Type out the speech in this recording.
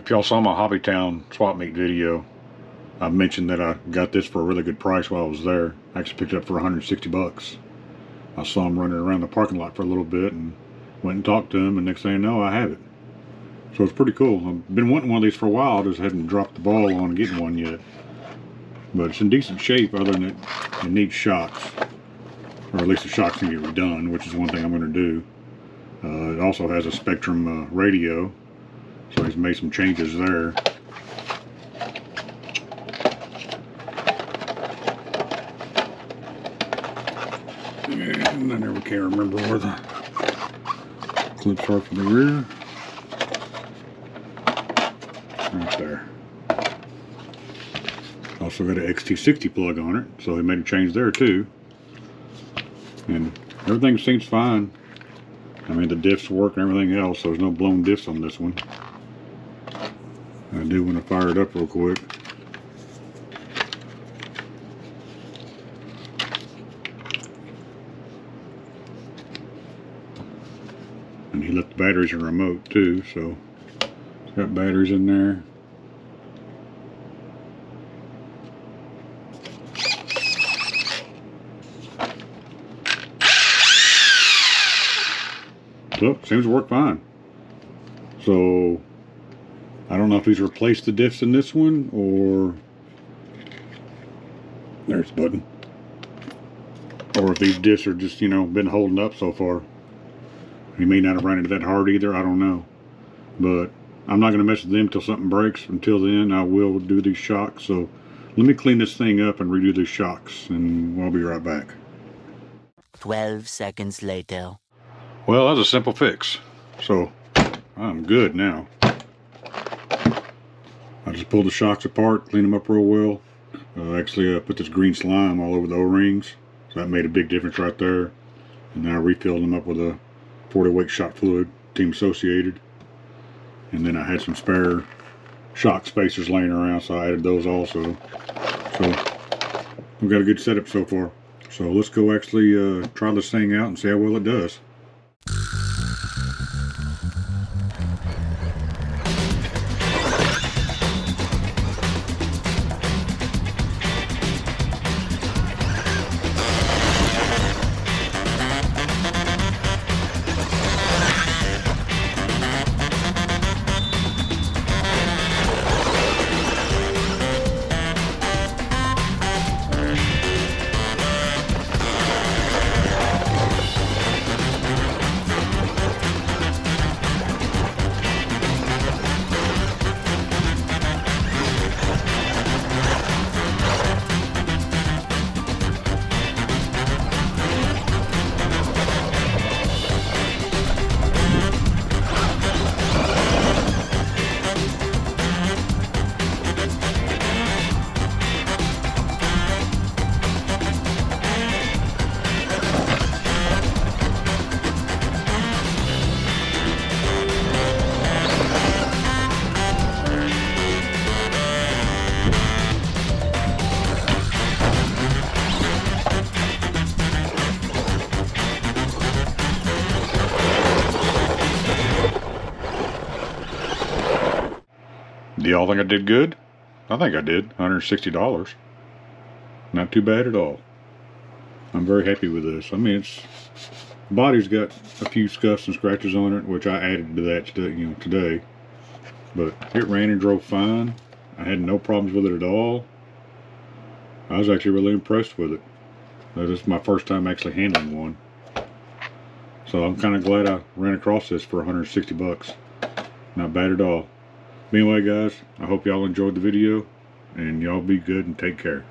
If y'all saw my Hobbytown swap meet video, I mentioned that I got this for a really good price while I was there. I actually picked it up for 160 bucks. I saw him running around the parking lot for a little bit and went and talked to him, and next thing I know, I have it. So it's pretty cool. I've been wanting one of these for a while, I just hadn't dropped the ball on getting one yet. But it's in decent shape, other than it needs shocks. Or at least the shocks can get redone, which is one thing I'm going to do. It also has a Spectrum radio, so he's made some changes there. And I never can remember where the clips are for the rear. Right there. Also got an XT60 plug on it, so he made a change there too. And everything seems fine. I mean, the diffs work and everything else, so there's no blown diffs on this one. I do want to fire it up real quick. And he left the batteries in the remote too, so it's got batteries in there. So, seems to work fine. So, I don't know if he's replaced the diffs in this one, or there's the button, or if these diffs are just, you know, been holding up so far. He may not have ran it that hard either, I don't know. But I'm not going to mess with them until something breaks. Until then, I will do these shocks. So, let me clean this thing up and redo these shocks, and I'll be right back. 12 seconds later. Well, that was a simple fix. So, I'm good now. I just pulled the shocks apart, cleaned them up real well. Actually, I put this green slime all over the O-rings. So that made a big difference right there. And then I refilled them up with a 40-weight shock fluid, Team Associated. And then I had some spare shock spacers laying around, so I added those also. So, we've got a good setup so far. So let's go actually try this thing out and see how well it does. Do y'all think I did good? I think I did. $160. Not too bad at all. I'm very happy with this. I mean, the body's got a few scuffs and scratches on it, which I added to that today. But it ran and drove fine. I had no problems with it at all. I was actually really impressed with it. This is my first time actually handling one. So I'm kind of glad I ran across this for 160 bucks. Not bad at all. Anyway, guys, I hope y'all enjoyed the video, and y'all be good and take care.